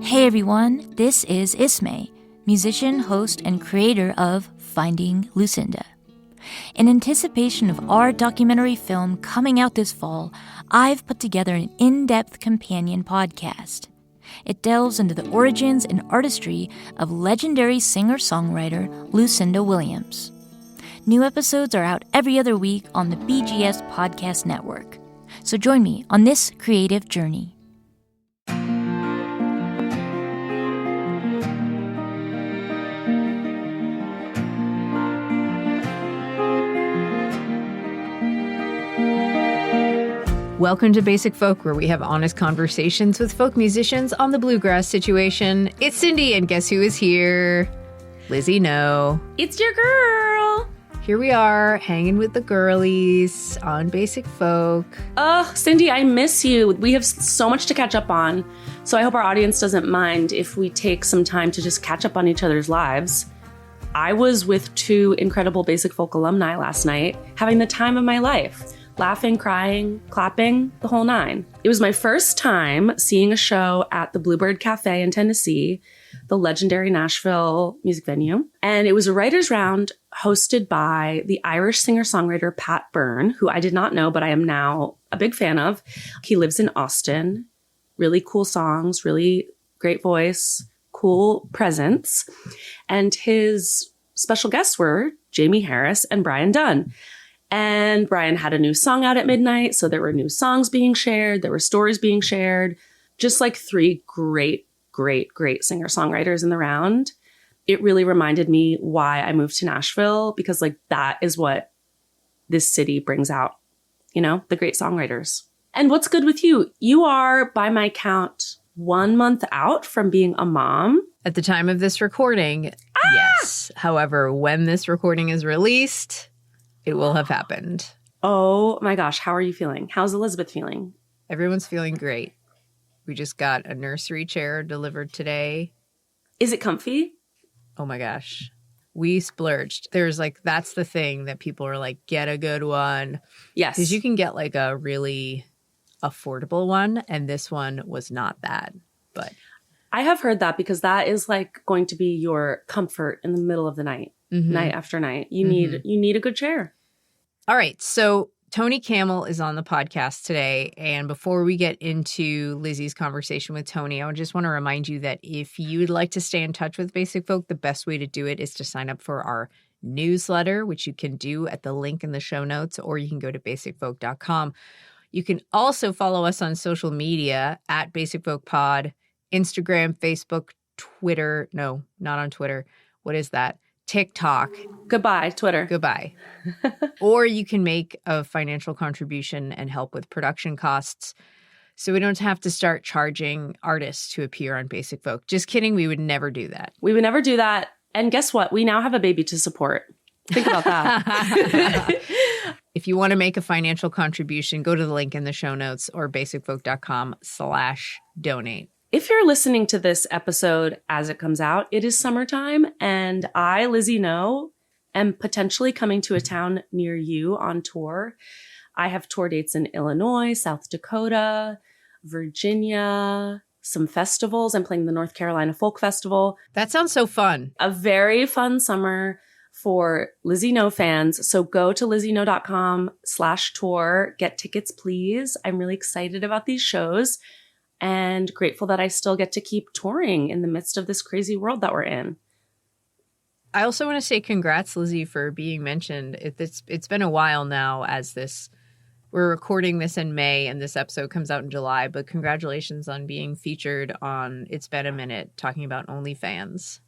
Hey everyone, this is Ismay, musician, host, and creator of Finding Lucinda. In anticipation of our documentary film coming out this fall, I've put together an in-depth companion podcast. It delves into the origins and artistry of legendary singer-songwriter Lucinda Williams. New episodes are out every other week on the BGS Podcast Network. So join me on this creative journey. Welcome to Basic Folk, where we have honest conversations with folk musicians on the bluegrass situation. It's Cindy, and guess who is here? Lizzie No. It's your girl. Here we are, hanging with the girlies on Basic Folk. Oh, Cindy, I miss you. We have so much to catch up on. So I hope our audience doesn't mind if we take some time to just catch up on each other's lives. I was with two incredible Basic Folk alumni last night, having the time of my life. Laughing, crying, clapping, the whole nine. It was my first time seeing a show at the Bluebird Cafe in Tennessee, the legendary Nashville music venue. And it was a writer's round hosted by the Irish singer-songwriter Pat Byrne, who I did not know, but I am now a big fan of. He lives in Austin. Really cool songs, really great voice, cool presence. And his special guests were Jamie Harris and Brian Dunn. And Brian had a new song out at midnight, so there were new songs being shared. There were stories being shared. Just like three great singer-songwriters in the round. It really reminded me why I moved to Nashville, because like that is what this city brings out, you know, the great songwriters. And what's good with you? You are, by my count, 1 month out from being a mom. At the time of this recording, yes. However, when this recording is released, it will have happened. Oh my gosh, how are you feeling? How's Elizabeth feeling? Everyone's feeling great. We just got a nursery chair delivered today. Is it comfy? Oh my gosh. We splurged. That's the thing that people are like, get a good one. Yes. Because you can get like a really affordable one, and this one was not that. But I have heard that, because that is like going to be your comfort in the middle of the night, night after night. You need a good chair. All right. So Tony Kamel is on the podcast today. And before we get into Lizzie's conversation with Tony, I just want to remind you that if you'd like to stay in touch with Basic Folk, the best way to do it is to sign up for our newsletter, which you can do at the link in the show notes, or you can go to basicfolk.com. You can also follow us on social media at Basic Folk Pod, Instagram, Facebook, Twitter. No, not on Twitter. What is that? TikTok. Goodbye, Twitter. Goodbye. Or you can make a financial contribution and help with production costs, so we don't have to start charging artists to appear on Basic Folk. Just kidding. We would never do that. We would never do that. And guess what? We now have a baby to support. Think about that. If you want to make a financial contribution, go to the link in the show notes or basicfolk.com/donate. If you're listening to this episode as it comes out, it is summertime, and I, Lizzie No, am potentially coming to a town near you on tour. I have tour dates in Illinois, South Dakota, Virginia, some festivals. I'm playing the North Carolina Folk Festival. That sounds so fun. A very fun summer for Lizzie No fans. So go to LizzieNo.com/tour. Get tickets, please. I'm really excited about these shows, and grateful that I still get to keep touring in the midst of this crazy world that we're in. I also want to say congrats, Lizzie, for being mentioned. It's been a while now, we're recording this in May and this episode comes out in July, but congratulations on being featured on It's Been a Minute, talking about OnlyFans.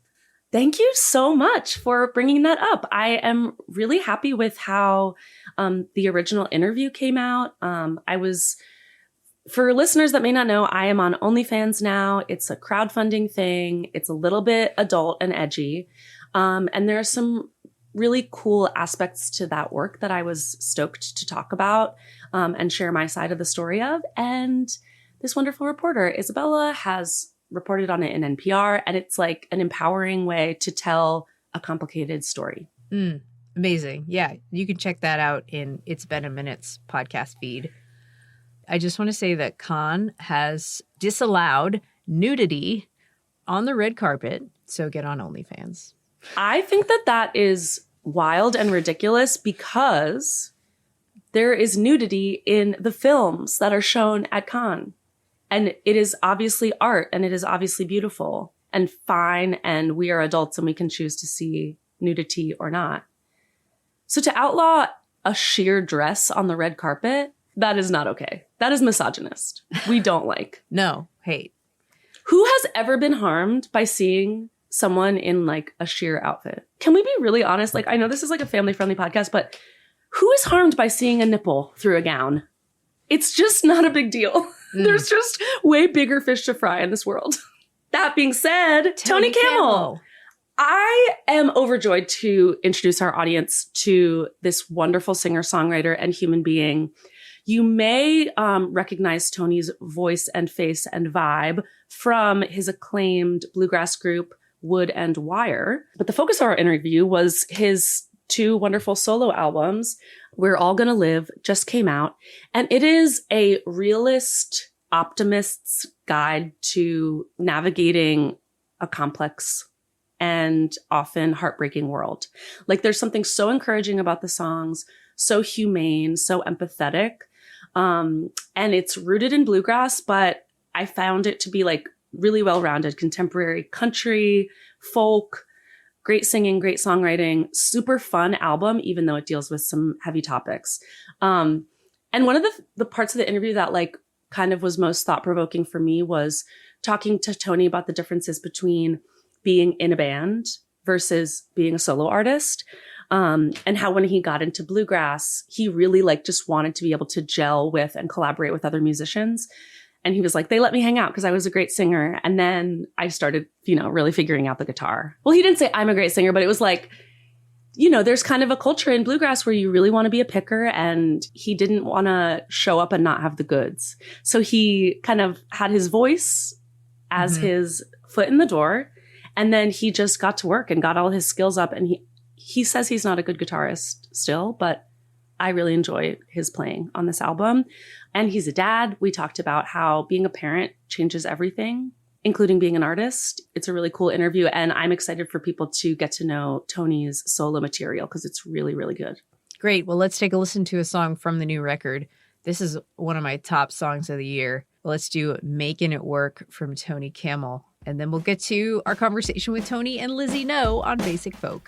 Thank you so much for bringing that up. I am really happy with how the original interview came out. For listeners that may not know, I am on OnlyFans now. It's a crowdfunding thing. It's a little bit adult and edgy. And there are some really cool aspects to that work that I was stoked to talk about and share my side of the story of. And this wonderful reporter, Isabella, has reported on it in NPR. And it's like an empowering way to tell a complicated story. Amazing. Yeah, you can check that out in It's Been a Minute's podcast feed. I just want to say that Khan has disallowed nudity on the red carpet, so get on OnlyFans. I think that is wild and ridiculous because there is nudity in the films that are shown at Cannes. And it is obviously art, and it is obviously beautiful and fine, and we are adults and we can choose to see nudity or not. So to outlaw a sheer dress on the red carpet, that is not okay. That is misogynist. We don't like. No, hate. Who has ever been harmed by seeing someone in like a sheer outfit? Can we be really honest? Like, I know this is like a family-friendly podcast, but who is harmed by seeing a nipple through a gown? It's just not a big deal. There's just way bigger fish to fry in this world. That being said, Tony Kamel. I am overjoyed to introduce our audience to this wonderful singer-songwriter and human being. You may recognize Tony's voice and face and vibe from his acclaimed bluegrass group, Wood and Wire. But the focus of our interview was his 2 wonderful solo albums. We're All Gonna Live just came out, and it is a realist optimist's guide to navigating a complex and often heartbreaking world. Like, there's something so encouraging about the songs, so humane, so empathetic. And it's rooted in bluegrass, but I found it to be like really well-rounded contemporary country, folk, great singing, great songwriting, super fun album, even though it deals with some heavy topics. And one of the parts of the interview that like kind of was most thought-provoking for me was talking to Tony about the differences between being in a band versus being a solo artist. And how when he got into bluegrass, he really like just wanted to be able to gel with and collaborate with other musicians. And he was like, they let me hang out because I was a great singer. And then I started, really figuring out the guitar. Well, he didn't say I'm a great singer, but it was like, there's kind of a culture in bluegrass where you really want to be a picker, and he didn't want to show up and not have the goods. So he kind of had his voice as his foot in the door. And then he just got to work and got all his skills up. And he says he's not a good guitarist still, but I really enjoy his playing on this album. And he's a dad. We talked about how being a parent changes everything, including being an artist. It's a really cool interview. And I'm excited for people to get to know Tony's solo material because it's really, really good. Great. Well, let's take a listen to a song from the new record. This is one of my top songs of the year. Let's do Making It Work from Tony Kamel. And then we'll get to our conversation with Tony and Lizzie No on Basic Folk.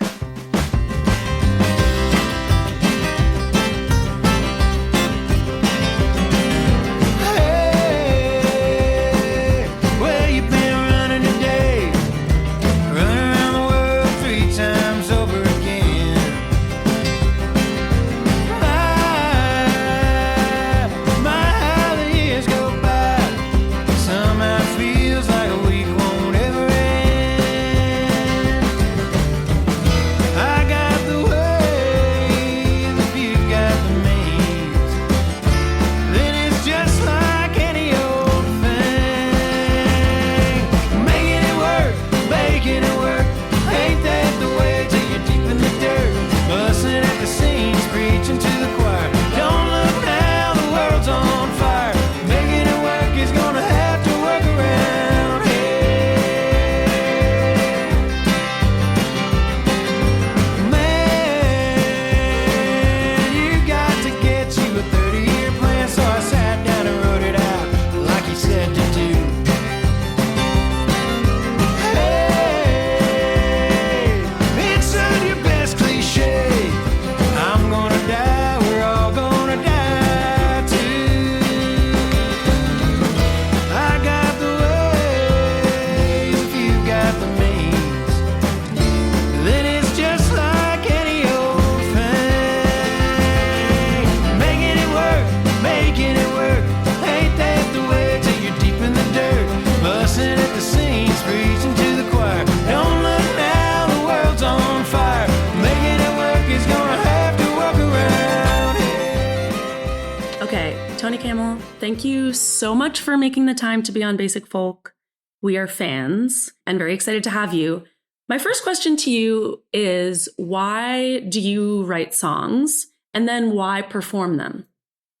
Tony Kamel, thank you so much for making the time to be on Basic Folk. We are fans and very excited to have you. My first question to you is, why do you write songs, and then why perform them?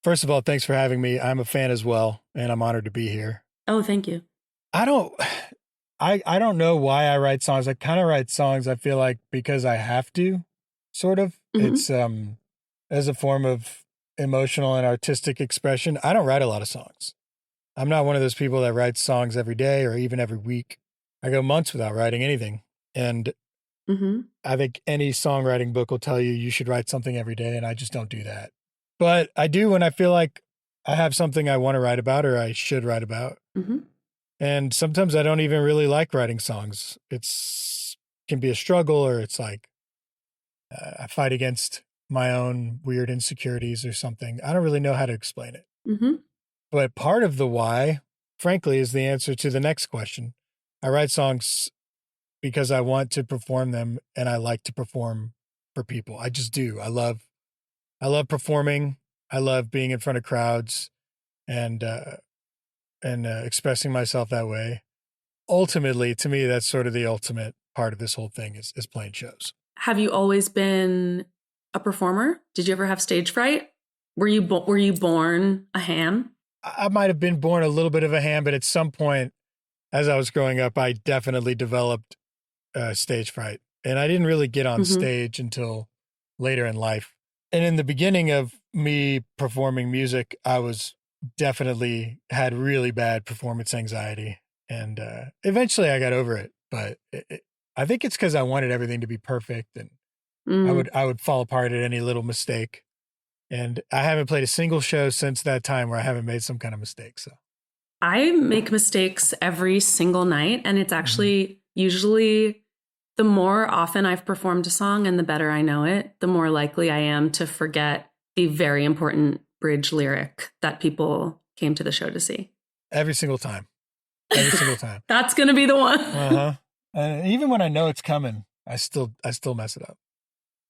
First of all, thanks for having me. I'm a fan as well, and I'm honored to be here. Oh, thank you. I I don't know why I write songs. I kind of write songs, I feel like, because I have to, sort of. It's as a form of emotional and artistic expression. I don't write a lot of songs. I'm not one of those people that writes songs every day or even every week. I go months without writing anything. And I think any songwriting book will tell you should write something every day, and I just don't do that. But I do when I feel like I have something I want to write about or I should write about. And sometimes I don't even really like writing songs. Can be a struggle, or it's like I fight against my own weird insecurities or something. I don't really know how to explain it. But part of the why, frankly, is the answer to the next question. I write songs because I want to perform them, and I like to perform for people. I just do. I love performing. I love being in front of crowds and expressing myself that way. Ultimately, to me, that's sort of the ultimate part of this whole thing is playing shows. Have you always been a performer? Did you ever have stage fright? Were you born a ham? I might have been born a little bit of a ham, but at some point, as I was growing up, I definitely developed stage fright. And I didn't really get on stage until later in life. And in the beginning of me performing music, I was definitely had really bad performance anxiety. And eventually I got over it. But I think it's because I wanted everything to be perfect. And I would fall apart at any little mistake. And I haven't played a single show since that time where I haven't made some kind of mistake. So I make mistakes every single night. And it's actually usually the more often I've performed a song and the better I know it, the more likely I am to forget the very important bridge lyric that people came to the show to see. Every single time. Every single time. That's going to be the one. Even when I know it's coming, I still mess it up.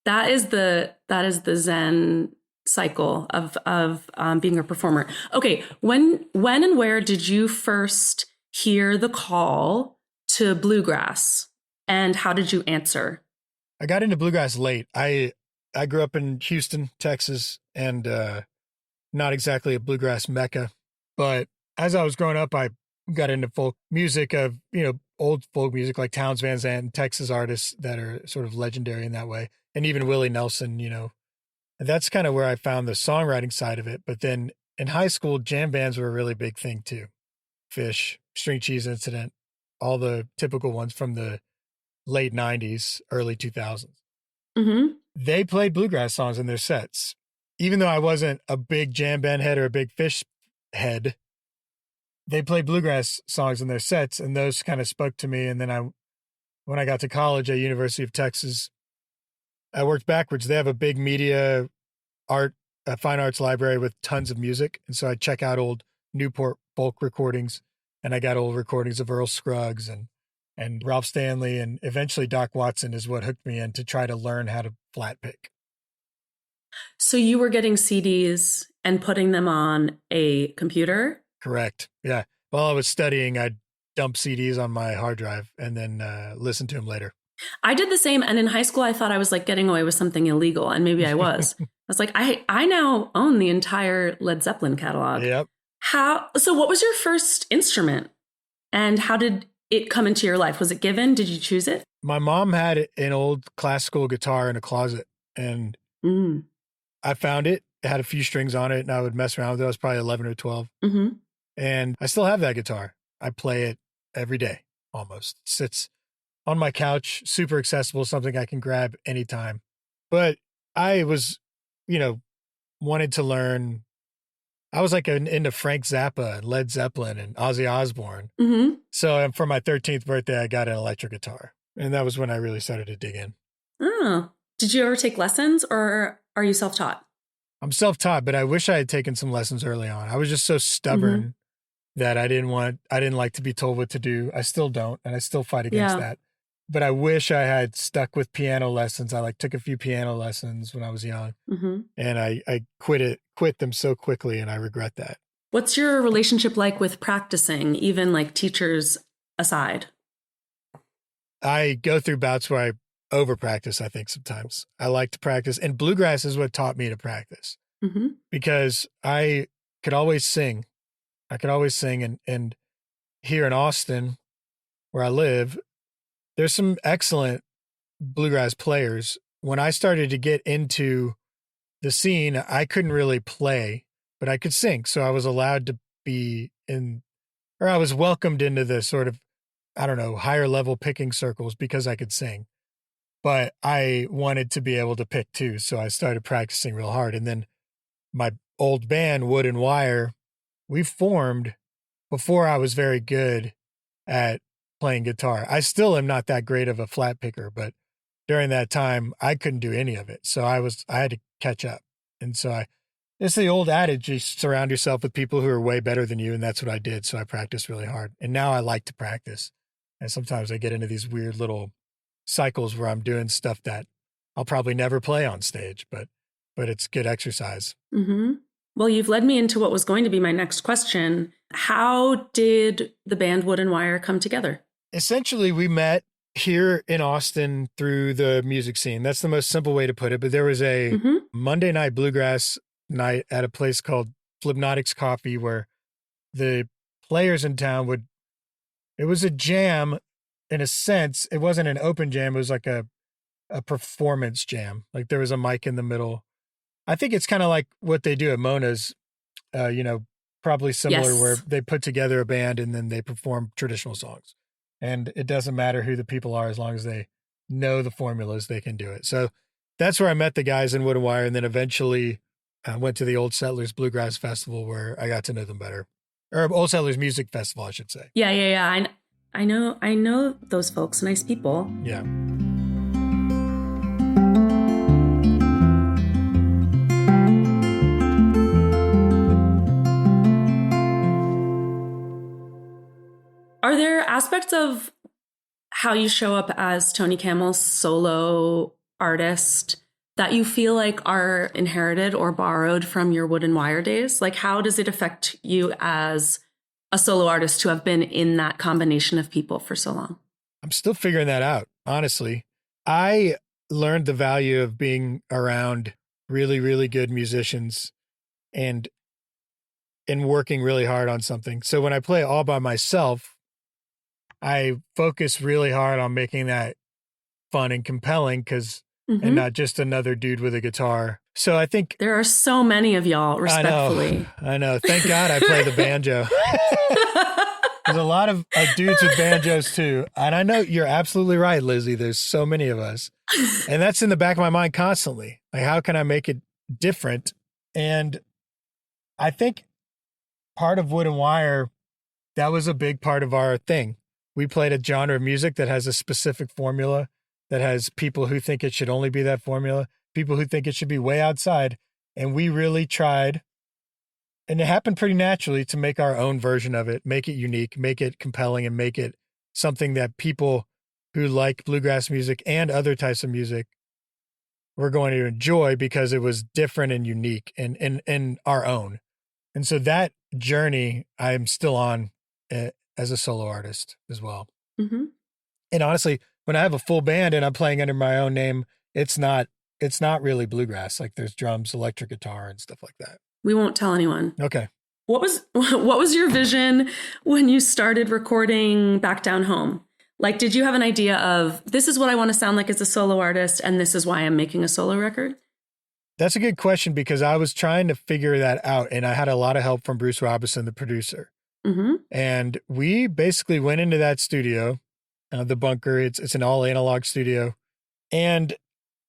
That is the Zen cycle of being a performer. Okay, when and where did you first hear the call to bluegrass, and how did you answer? I got into bluegrass late. I grew up in Houston, Texas, and not exactly a bluegrass mecca. But as I was growing up, I got into folk music of old folk music like Townes Van Zandt, Texas artists that are sort of legendary in that way, and even Willie Nelson. And that's kind of where I found the songwriting side of it. But then in high school, jam bands were a really big thing too. Fish, String Cheese Incident, all the typical ones from the late 90s, early 2000s. They played bluegrass songs in their sets. Even though I wasn't a big jam band head or a big Fish head, they played bluegrass songs in their sets, and those kind of spoke to me. And then when I got to college at University of Texas, I worked backwards. They have a big media fine arts library with tons of music. And so I check out old Newport folk recordings, and I got old recordings of Earl Scruggs and Ralph Stanley, and eventually Doc Watson is what hooked me in to try to learn how to flat pick. So you were getting CDs and putting them on a computer? Correct. Yeah. While I was studying, I'd dump CDs on my hard drive and then listen to them later. I did the same. And in high school, I thought I was like getting away with something illegal. And maybe I was. I was like, I now own the entire Led Zeppelin catalog. Yep. So what was your first instrument? And how did it come into your life? Was it given? Did you choose it? My mom had an old classical guitar in a closet, and I found it. It had a few strings on it, and I would mess around with it. I was probably 11 or 12. And I still have that guitar. I play it every day, almost. It sits on my couch, super accessible, something I can grab anytime. But I was, wanted to learn. I was like into Frank Zappa and Led Zeppelin and Ozzy Osbourne. So for my 13th birthday, I got an electric guitar. And that was when I really started to dig in. Oh, did you ever take lessons, or are you self-taught? I'm self-taught, but I wish I had taken some lessons early on. I was just so stubborn that I didn't like to be told what to do. I still don't, and I still fight against that. But I wish I had stuck with piano lessons. I took a few piano lessons when I was young, and I quit them so quickly, and I regret that. What's your relationship like with practicing, even like teachers aside? I go through bouts where I over practice, I think sometimes. I like to practice, and bluegrass is what taught me to practice because I could always sing. And here in Austin, where I live, there's some excellent bluegrass players. When I started to get into the scene, I couldn't really play, but I could sing. So I was allowed to be I was welcomed into the sort of, I don't know, higher level picking circles because I could sing. But I wanted to be able to pick too. So I started practicing real hard. And then my old band, Wood and Wire, we formed before I was very good at playing guitar. I still am not that great of a flat picker, but during that time I couldn't do any of it. So I had to catch up. And so it's the old adage, you surround yourself with people who are way better than you. And that's what I did. So I practiced really hard. And now I like to practice. And sometimes I get into these weird little cycles where I'm doing stuff that I'll probably never play on stage, but it's good exercise. Mm-hmm. Well, you've led me into what was going to be my next question. How did the band Wood and Wire come together? Essentially, we met here in Austin through the music scene. That's the most simple way to put it. But there was a Monday night bluegrass night at a place called Flipnotics Coffee where the players in town it was a jam in a sense. It wasn't an open jam. It was like a performance jam. Like there was a mic in the middle. I think it's kind of like what they do at Mona's, probably similar, where they put together a band and then they perform traditional songs. And it doesn't matter who the people are, as long as they know the formulas, they can do it. So that's where I met the guys in Wood and Wire. And then eventually I went to the Old Settlers Bluegrass Festival where I got to know them better. Or Old Settlers Music Festival, I should say. Yeah. I know those folks, nice people. Yeah. Are there aspects of how you show up as Tony Kamel's solo artist that you feel like are inherited or borrowed from your Wood and Wire days? Like, how does it affect you as a solo artist to have been in that combination of people for so long? I'm still figuring that out, honestly. I learned the value of being around really, really good musicians and working really hard on something. So when I play all by myself, I focus really hard on making that fun and compelling and not just another dude with a guitar. So I think there are so many of y'all, respectfully. I know. Thank God I play the banjo. There's a lot of dudes with banjos too. And I know you're absolutely right, Lizzie. There's so many of us. And that's in the back of my mind constantly. Like, how can I make it different? And I think part of Wood and Wire, that was a big part of our thing. We played a genre of music that has a specific formula, that has people who think it should only be that formula, people who think it should be way outside. And we really tried, and it happened pretty naturally, to make our own version of it, make it unique, make it compelling, and make it something that people who like bluegrass music and other types of music were going to enjoy because it was different and unique and our own. And so that journey I'm still on as a solo artist as well. Mm-hmm. And honestly, when I have a full band and I'm playing under my own name, it's not really bluegrass. Like there's drums, electric guitar, and stuff like that. We won't tell anyone. Okay. What was your vision when you started recording Back Down Home? Like, did you have an idea of, this is what I want to sound like as a solo artist, and this is why I'm making a solo record? That's a good question, because I was trying to figure that out, and I had a lot of help from Bruce Robinson, the producer. Mm-hmm. And we basically went into that studio, the bunker. It's an all analog studio, and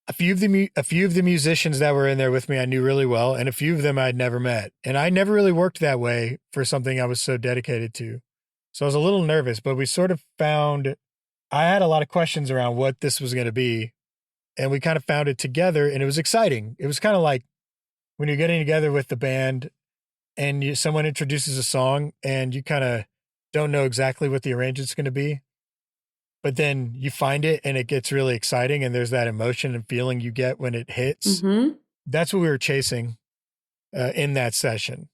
a few of the musicians that were in there with me I knew really well, and a few of them I'd never met. And I never really worked that way for something I was so dedicated to. So I was a little nervous, but we sort of found, I had a lot of questions around what this was going to be, and we kind of found it together, and it was exciting. It was kind of like when you're getting together with the band and someone introduces a song and you kind of don't know exactly what the arrangement's going to be, but then you find it and it gets really exciting, and there's that emotion and feeling you get when it hits. Mm-hmm. That's what we were chasing in that session.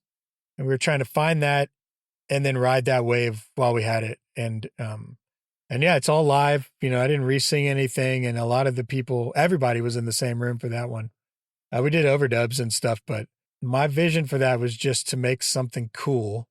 And we were trying to find that and then ride that wave while we had it. And yeah, it's all live. I didn't re-sing anything. And a lot of the people, everybody was in the same room for that one. We did overdubs and stuff, but my vision for that was just to make something cool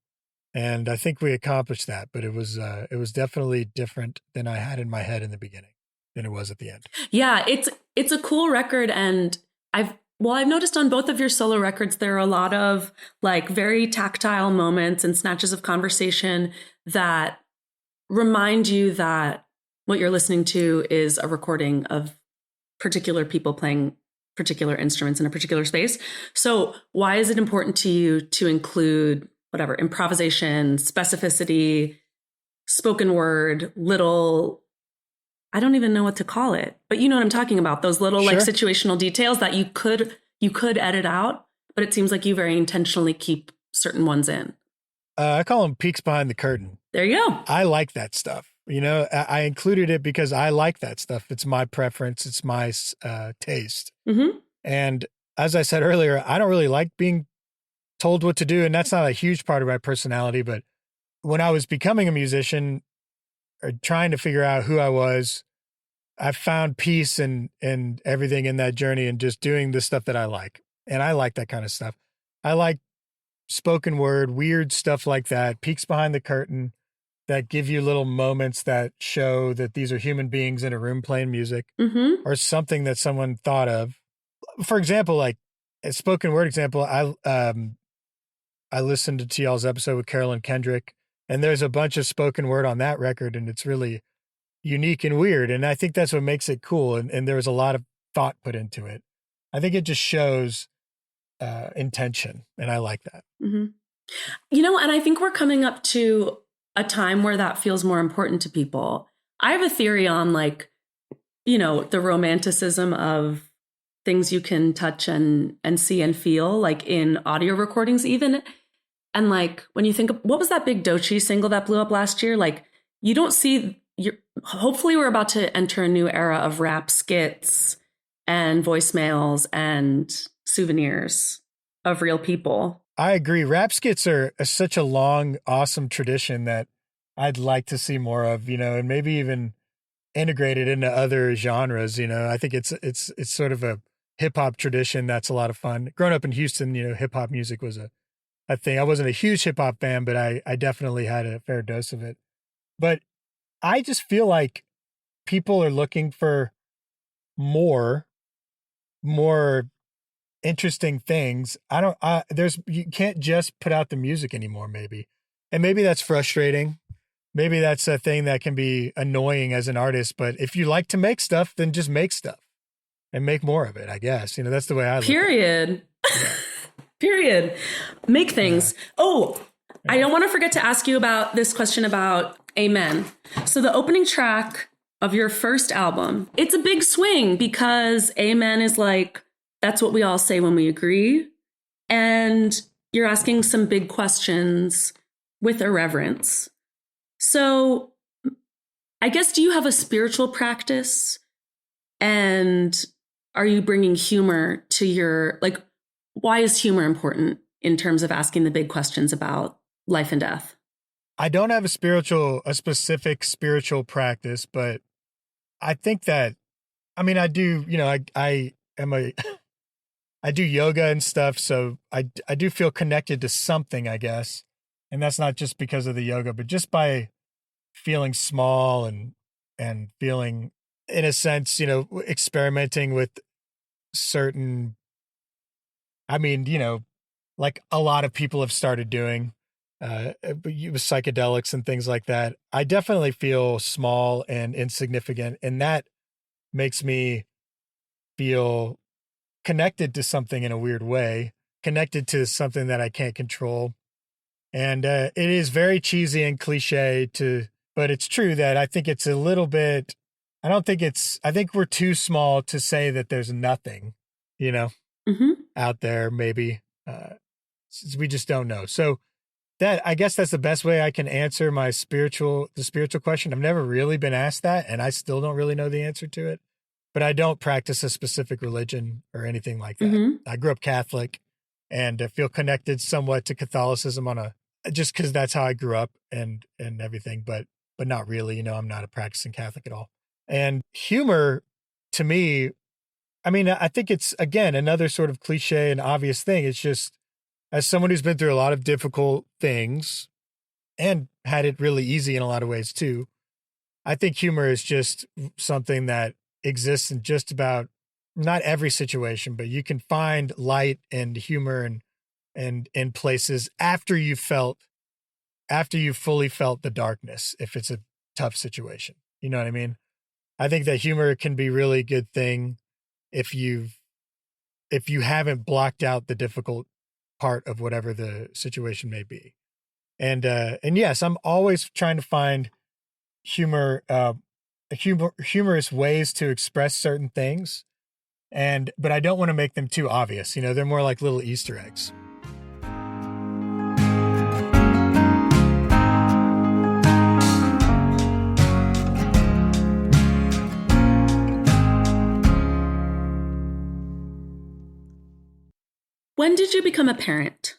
And I think we accomplished that, but it was definitely different than I had in my head in the beginning than it was at the end. Yeah, it's a cool record, and I've noticed on both of your solo records there are a lot of like very tactile moments and snatches of conversation that remind you that what you're listening to is a recording of particular people playing particular instruments in a particular space. So why is it important to you to include whatever improvisation, specificity, spoken word, little, I don't even know what to call it, but you know what I'm talking about, those little Sure. like situational details that you could edit out, but it seems like you very intentionally keep certain ones in. I call them peeks behind the curtain. There you go. I like that stuff. You know, I included it because I like that stuff. It's my preference. It's my taste. Mm-hmm. And as I said earlier, I don't really like being told what to do. And that's not a huge part of my personality. But when I was becoming a musician or trying to figure out who I was, I found peace and everything in that journey and just doing the stuff that I like. And I like that kind of stuff. I like spoken word, weird stuff like that, peeks behind the curtain that give you little moments that show that these are human beings in a room playing music Mm-hmm. or something that someone thought of. For example, like a spoken word example, I listened to y'all's episode with Carolyn Kendrick, and there's a bunch of spoken word on that record, and it's really unique and weird. And I think that's what makes it cool. And there was a lot of thought put into it. I think it just shows intention, and I like that. Mm-hmm. You know, and I think we're coming up to a time where that feels more important to people. I have a theory on like, you know, the romanticism of things you can touch and see and feel, like in audio recordings even. And like when you think of what was that big Doechii single that blew up last year? Like you don't see hopefully we're about to enter a new era of rap skits and voicemails and souvenirs of real people. I agree. Rap skits are such a long, awesome tradition that I'd like to see more of, you know, and maybe even integrated into other genres. You know, I think it's sort of a hip hop tradition that's a lot of fun. Growing up in Houston, you know, hip hop music was a thing. I wasn't a huge hip hop fan, but I definitely had a fair dose of it. But I just feel like people are looking for more interesting things. You can't just put out the music anymore, maybe. And maybe that's frustrating. Maybe that's a thing that can be annoying as an artist, but if you like to make stuff, then just make stuff and make more of it, I guess. You know, that's the way I look Period. at it. Yeah. Period. Make things. Yeah. Oh, yeah. I don't want to forget to ask you about this question about Amen. So the opening track of your first album, it's a big swing because Amen is like, that's what we all say when we agree. And you're asking some big questions with irreverence. So I guess, do you have a spiritual practice? And are you bringing humor to your, like, why is humor important in terms of asking the big questions about life and death? I don't have a specific spiritual practice, but I think that, I mean, I do, you know, I do yoga and stuff. So I do feel connected to something, I guess. And that's not just because of the yoga, but just by feeling small and feeling, in a sense, you know, experimenting with certain, I mean, you know, like a lot of people have started doing, with psychedelics and things like that. I definitely feel small and insignificant, and that makes me feel connected to something in a weird way, connected to something that I can't control. And it is very cheesy and cliche but it's true that I think it's a little bit, I think we're too small to say that there's nothing, you know, out there, maybe. We just don't know. So I guess that's the best way I can answer the spiritual question. I've never really been asked that, and I still don't really know the answer to it. But I don't practice a specific religion or anything like that. I grew up Catholic, and I feel connected somewhat to Catholicism just because that's how I grew up and everything, but not really. You know, I'm not a practicing Catholic at all. And humor, to me, I mean, I think it's, again, another sort of cliche and obvious thing. It's just, as someone who's been through a lot of difficult things, and had it really easy in a lot of ways too. I think humor is just something that exists in just about not every situation, but you can find light and humor and in places after you fully felt the darkness, if it's a tough situation. You know what I mean? I think that humor can be really good thing if you haven't blocked out the difficult part of whatever the situation may be. And yes, I'm always trying to find humorous ways to express certain things. But I don't want to make them too obvious. You know, they're more like little Easter eggs. When did you become a parent?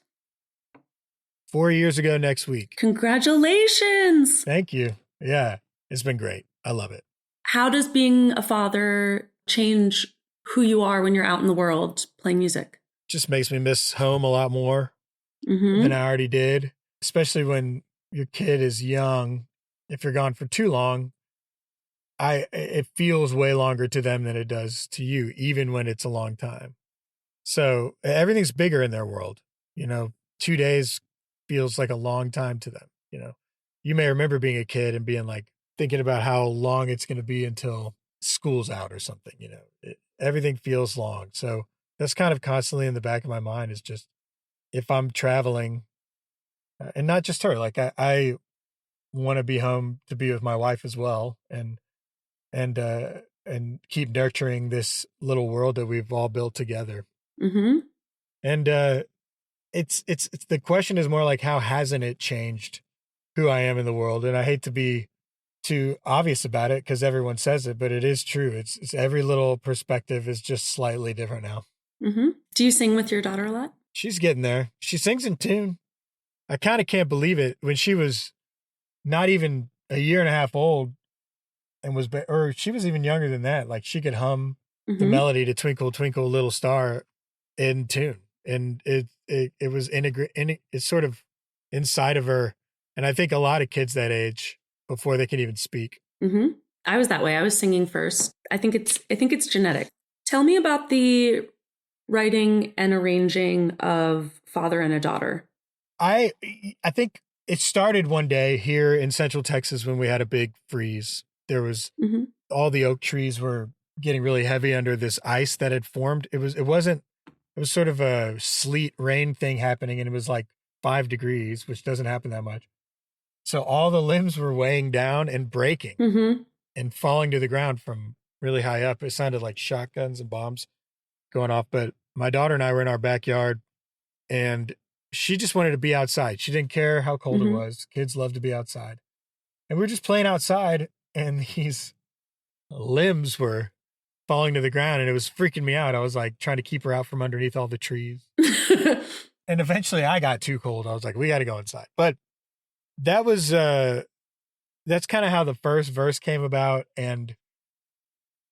4 years ago next week. Congratulations. Thank you. Yeah, it's been great. I love it. How does being a father change who you are when you're out in the world playing music? Just makes me miss home a lot more than I already did, especially when your kid is young. If you're gone for too long, it feels way longer to them than it does to you, even when it's a long time. So everything's bigger in their world. You know, 2 days feels like a long time to them. You know, you may remember being a kid and being like thinking about how long it's going to be until school's out or something. You know, everything feels long. So that's kind of constantly in the back of my mind, is just if I'm traveling, and not just her, like I want to be home to be with my wife as well, and keep nurturing this little world that we've all built together. And it's the question is more like, how hasn't it changed who I am in the world? And I hate to be too obvious about it because everyone says it, but it is true. It's every little perspective is just slightly different now. Do you sing with your daughter a lot? She's getting there. She sings in tune. I kind of can't believe it. When she was not even a year and a half old and or she was even younger than that, like she could hum the melody to Twinkle, Twinkle, Little Star in tune. And it was it's sort of inside of her. And I think a lot of kids that age, before they can even speak. I was that way. I was singing first. I think it's genetic. Tell me about the writing and arranging of Father and a Daughter. I think it started one day here in Central Texas when we had a big freeze. There was all the oak trees were getting really heavy under this ice that had formed. It was sort of a sleet rain thing happening, and it was like 5 degrees, which doesn't happen that much. So all the limbs were weighing down and breaking and falling to the ground from really high up. It sounded like shotguns and bombs going off. But my daughter and I were in our backyard, and she just wanted to be outside. She didn't care how cold it was. Kids love to be outside. And we were just playing outside, and these limbs were falling to the ground, and it was freaking me out. I was like trying to keep her out from underneath all the trees. And eventually I got too cold. I was like, we got to go inside. But that was, that's kind of how the first verse came about. And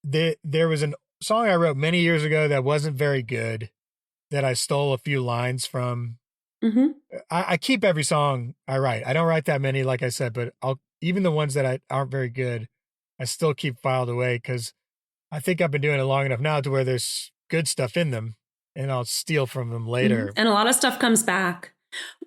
there was a song I wrote many years ago that wasn't very good, that I stole a few lines from. I keep every song I write. I don't write that many, like I said, but even the ones that aren't very good, I still keep filed away, because I think I've been doing it long enough now to where there's good stuff in them, and I'll steal from them later. And a lot of stuff comes back.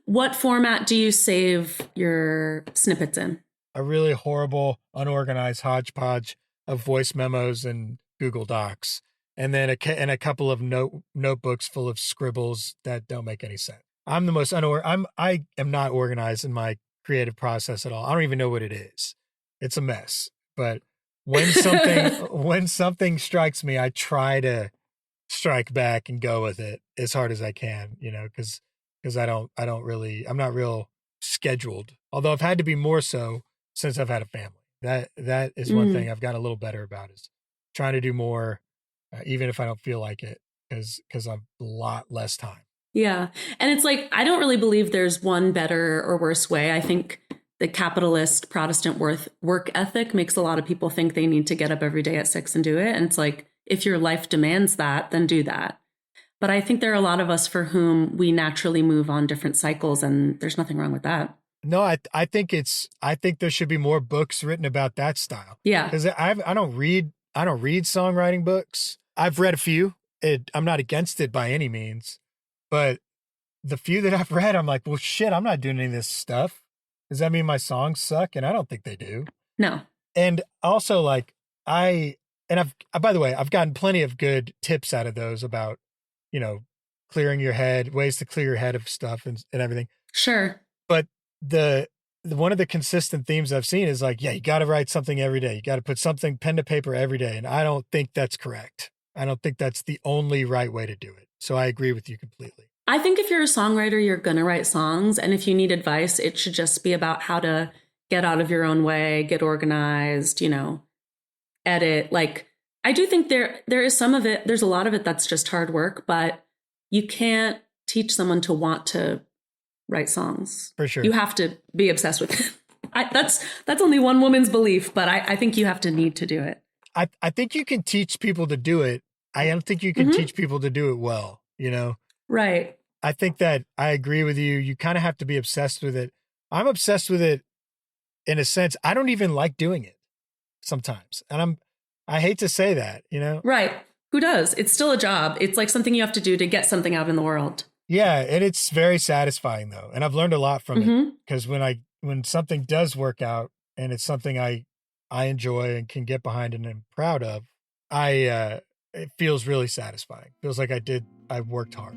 What format do you save your snippets in? A really horrible, unorganized hodgepodge of voice memos and Google Docs, and then a couple of notebooks full of scribbles that don't make any sense. I'm the most I am not organized in my creative process at all. I don't even know what it is. It's a mess. But when something strikes me, I try to strike back and go with it as hard as I can, you know, because I'm not real scheduled. Although I've had to be more so since I've had a family. That is one thing I've got a little better about, is trying to do more, even if I don't feel like it, because I've a lot less time. Yeah. And it's like, I don't really believe there's one better or worse way. I think the capitalist Protestant work ethic makes a lot of people think they need to get up every day at 6 and do it. And it's like, if your life demands that, then do that. But I think there are a lot of us for whom we naturally move on different cycles, and there's nothing wrong with that. No, I think there should be more books written about that style. Yeah. Because I don't read songwriting books. I've read a few. I'm not against it by any means, but the few that I've read, I'm like, well, shit, I'm not doing any of this stuff. Does that mean my songs suck? And I don't think they do. No. And also, like, by the way, I've gotten plenty of good tips out of those about, clearing your head, ways to clear your head of stuff and everything. Sure. But the one of the consistent themes I've seen is like, yeah, you got to write something every day. You got to put something pen to paper every day. And I don't think that's correct. I don't think that's the only right way to do it. So I agree with you completely. I think if you're a songwriter, you're going to write songs. And if you need advice, it should just be about how to get out of your own way, get organized, edit. Like, I do think there is some of it. There's a lot of it that's just hard work, but you can't teach someone to want to write songs. For sure. You have to be obsessed with it. That's only one woman's belief, but I think you have to need to do it. I think you can teach people to do it. I don't think you can teach people to do it well, Right. I think that I agree with you. You kind of have to be obsessed with it. I'm obsessed with it in a sense. I don't even like doing it sometimes. And I hate to say that, Right. Who does? It's still a job. It's like something you have to do to get something out in the world. Yeah. And it's very satisfying though. And I've learned a lot from it because when something does work out and it's something I enjoy and can get behind and am proud of, it feels really satisfying. Feels like I worked hard,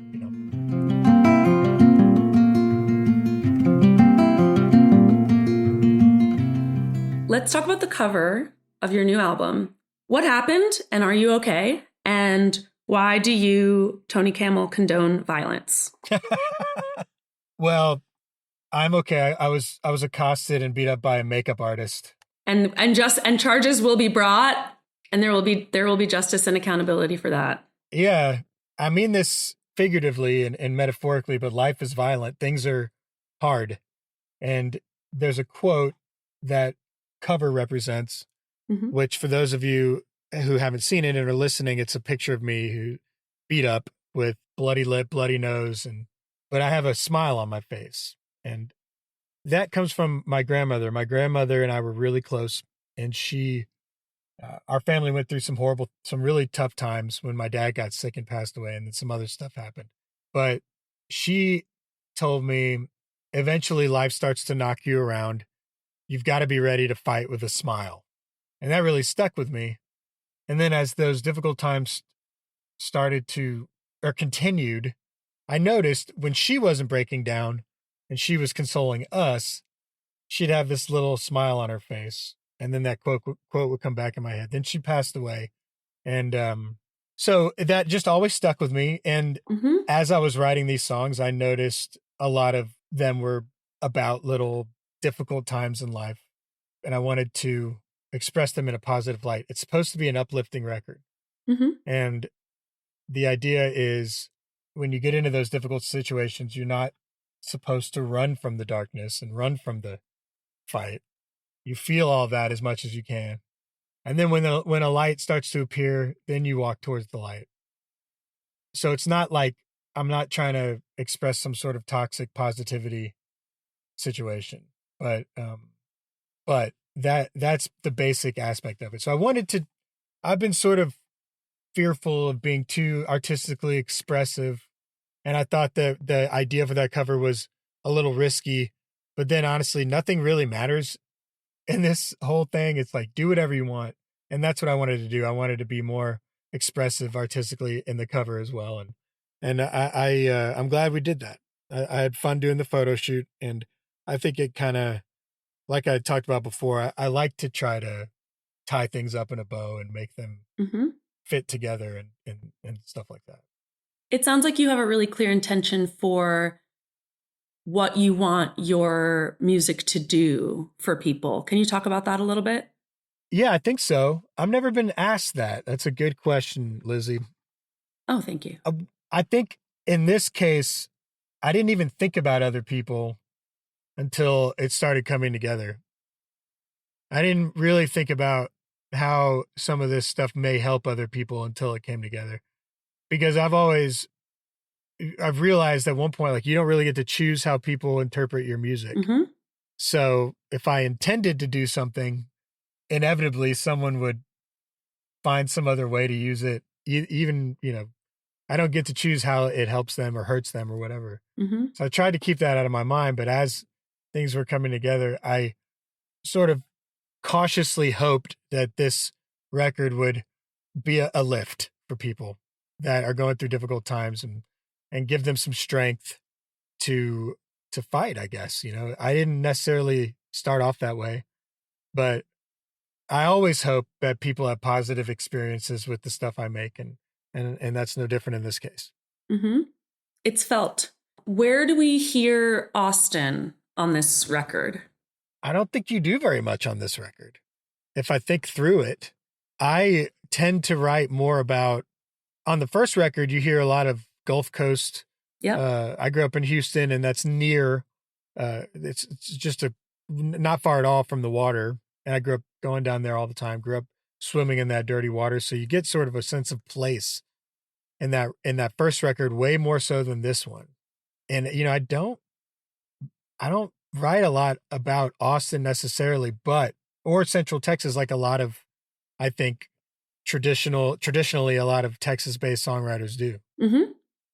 Let's talk about the cover of your new album. What happened and are you okay? And why do you, Tony Kamel, condone violence? Well, I'm okay. I was accosted and beat up by a makeup artist. And charges will be brought, and there will be justice and accountability for that. Yeah. I mean this figuratively and metaphorically, but life is violent. Things are hard. And there's a quote that cover represents, which for those of you who haven't seen it and are listening, it's a picture of me who beat up with bloody lip, bloody nose, but I have a smile on my face. And that comes from my grandmother. My grandmother and I were really close, and our family went through some really tough times when my dad got sick and passed away, and then some other stuff happened. But she told me, eventually life starts to knock you around. You've got to be ready to fight with a smile. And that really stuck with me. And then as those difficult times continued, I noticed when she wasn't breaking down and she was consoling us, she'd have this little smile on her face. And then that quote would come back in my head. Then she passed away. And so that just always stuck with me. And as I was writing these songs, I noticed a lot of them were about little difficult times in life. And I wanted to express them in a positive light. It's supposed to be an uplifting record. And the idea is when you get into those difficult situations, you're not supposed to run from the darkness and run from the fight. You feel all that as much as you can. And then when a light starts to appear, then you walk towards the light. So it's not like I'm not trying to express some sort of toxic positivity situation, but that's the basic aspect of it. So I've been sort of fearful of being too artistically expressive. And I thought that the idea for that cover was a little risky, but then honestly, nothing really matters in this whole thing. It's like, do whatever you want. And that's what I wanted to do. I wanted to be more expressive artistically in the cover as well. And I'm glad we did that. I had fun doing the photo shoot, and I think it kind of, like I talked about before, I like to try to tie things up in a bow and make them fit together and stuff like that. It sounds like you have a really clear intention for what you want your music to do for people. Can you talk about that a little bit? Yeah, I think so. I've never been asked that. That's a good question, Lizzie. Oh, thank you. I think in this case, I didn't even think about other people until it started coming together. I didn't really think about how some of this stuff may help other people until it came together. Because I've realized at one point, like, you don't really get to choose how people interpret your music. So if I intended to do something, inevitably someone would find some other way to use it. Even, I don't get to choose how it helps them or hurts them or whatever. Mm-hmm. So I tried to keep that out of my mind. But as things were coming together, I sort of cautiously hoped that this record would be a lift for people that are going through difficult times and give them some strength to fight, I guess. I didn't necessarily start off that way, but I always hope that people have positive experiences with the stuff I make, and that's no different in this case. Mm-hmm. It's felt. Where do we hear Austin on this record? I don't think you do very much on this record. If I think through it, I tend to write more about, on the first record, you hear a lot of Gulf Coast. Yeah. I grew up in Houston, and that's near, it's just not far at all from the water. And I grew up going down there all the time, grew up swimming in that dirty water. So you get sort of a sense of place in that first record, way more so than this one. And, I don't write a lot about Austin necessarily, or Central Texas, like a lot of, I think, traditionally a lot of Texas-based songwriters do. Mm-hmm.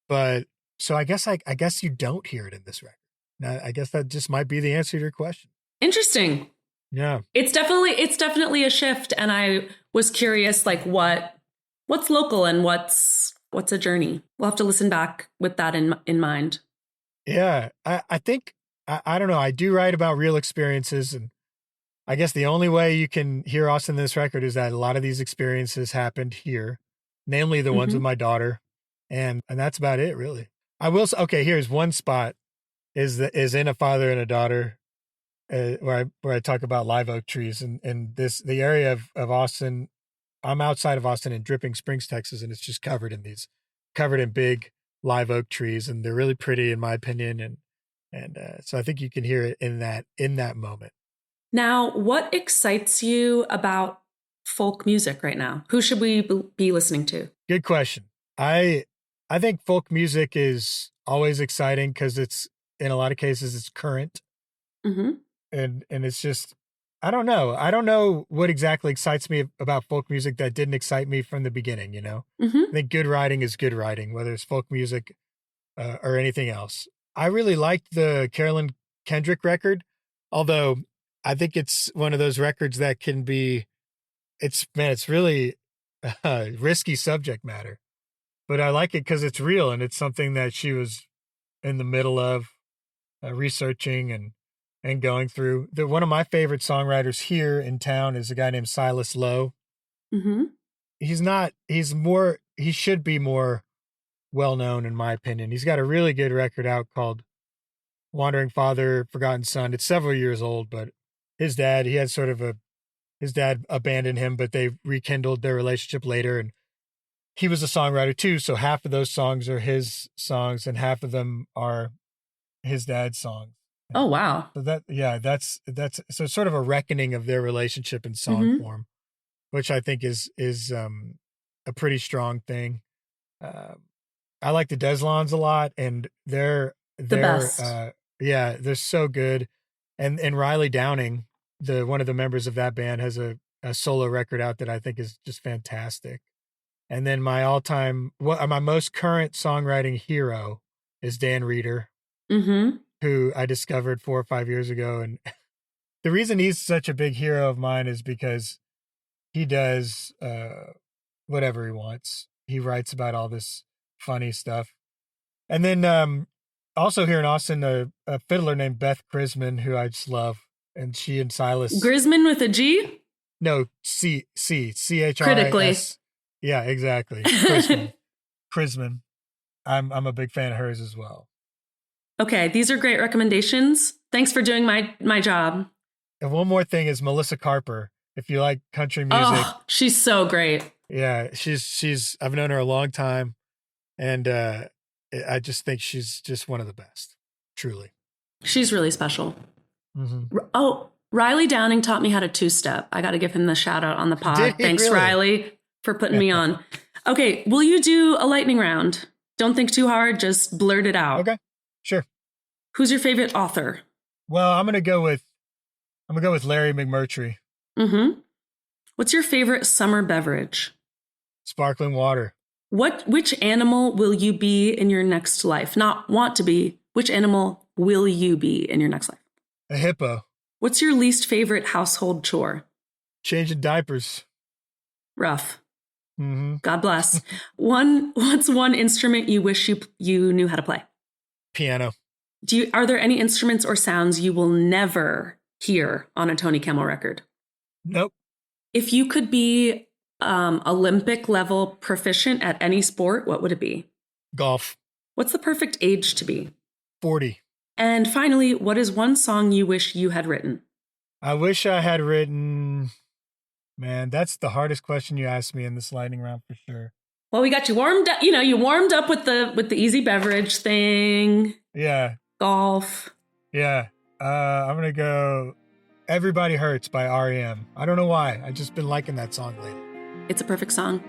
But so I guess you don't hear it in this record. Now, I guess that just might be the answer to your question. Interesting. Yeah. It's definitely a shift. And I was curious, like what's local and what's a journey. We'll have to listen back with that in mind. Yeah. I think, I don't know. I do write about real experiences, and I guess the only way you can hear Austin in this record is that a lot of these experiences happened here, namely the ones with my daughter. And that's about it, really. I will say, okay, here's one spot is in A Father and a Daughter, where I talk about live oak trees, and the area of Austin. I'm outside of Austin in Dripping Springs, Texas, and it's just covered in big live oak trees, and they're really pretty in my opinion. And so I think you can hear it in that moment. Now, what excites you about folk music right now? Who should we be listening to? Good question. I think folk music is always exciting because it's, in a lot of cases, it's current. Mm-hmm. And it's just, I don't know what exactly excites me about folk music that didn't excite me from the beginning, Mm-hmm. I think good writing is good writing, whether it's folk music or anything else. I really liked the Carolyn Kendrick record, although I think it's one of those records that can be, it's really risky subject matter, but I like it because it's real and it's something that she was in the middle of researching and going through. One of my favorite songwriters here in town is a guy named Silas Lowe. Mm-hmm. He should be more well-known in my opinion. He's got a really good record out called Wandering Father, Forgotten Son. It's several years old, but his dad abandoned him, but they rekindled their relationship later. And he was a songwriter too. So half of those songs are his songs and half of them are his dad's songs. Oh, wow. So that's so sort of a reckoning of their relationship in song form, which I think is a pretty strong thing. I like the Deslons a lot, and they're the best. They're so good. And Riley Downing, one of the members of that band, has a solo record out that I think is just fantastic. And then my most current songwriting hero is Dan Reeder, who I discovered 4 or 5 years ago. And the reason he's such a big hero of mine is because he does whatever he wants. He writes about all this funny stuff. And then also here in Austin, a fiddler named Beth Grisman, who I just love. And she and Silas. Grisman with a G? No, C-H-R-I-S. Critically. Yeah, exactly. Grisman. I'm a big fan of hers as well. Okay, these are great recommendations. Thanks for doing my job. And one more thing is Melissa Carper. If you like country music. Oh, she's so great. Yeah, I've known her a long time. And I just think she's just one of the best, truly. She's really special. Mm-hmm. Oh, Riley Downing taught me how to two-step. I got to give him the shout out on the pod. Thanks, really? Riley, for putting me on. Okay, will you do a lightning round? Don't think too hard, just blurt it out. Okay, sure. Who's your favorite author? Well, I'm going to go with I'm going to go with Larry McMurtry. Mm-hmm. What's your favorite summer beverage? Sparkling water. Which animal will you be in your next life? Not want to be. Which animal will you be in your next life? A hippo. What's your least favorite household chore? Changing diapers. Rough. Mm-hmm. God bless. What's one instrument you wish you knew how to play? Piano. Are there any instruments or sounds you will never hear on a Tony Kamel record? Nope. If you could be Olympic level proficient at any sport, what would it be? Golf. What's the perfect age to be? 40. And finally, what is one song you wish you had written? I wish I had written... Man, that's the hardest question you asked me in this lightning round for sure. Well, we got you warmed up. You warmed up with the easy beverage thing. Yeah. Golf. Yeah. I'm going to go Everybody Hurts by R.E.M. I don't know why. I've just been liking that song lately. It's a perfect song.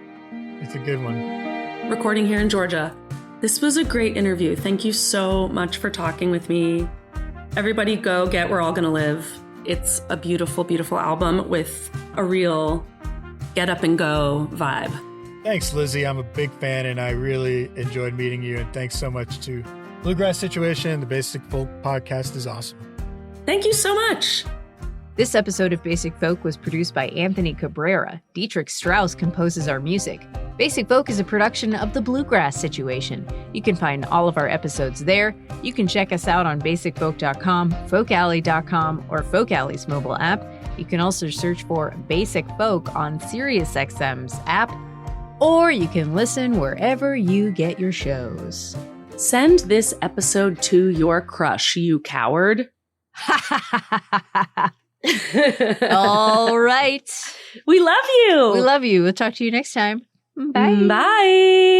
It's a good one. Recording here in Georgia. This was a great interview. Thank you so much for talking with me. Everybody go get We're All Gonna Live. It's a beautiful, beautiful album with a real get up and go vibe. Thanks, Lizzie. I'm a big fan and I really enjoyed meeting you. And thanks so much to Bluegrass Situation. The Basic Folk podcast is awesome. Thank you so much. This episode of Basic Folk was produced by Anthony Cabrera. Dietrich Strauss composes our music. Basic Folk is a production of the Bluegrass Situation. You can find all of our episodes there. You can check us out on basicfolk.com, folkalley.com, or Folk Alley's mobile app. You can also search for Basic Folk on SiriusXM's app, or you can listen wherever you get your shows. Send this episode to your crush, you coward. All right. We love you. We love you. We'll talk to you next time. Bye. Bye.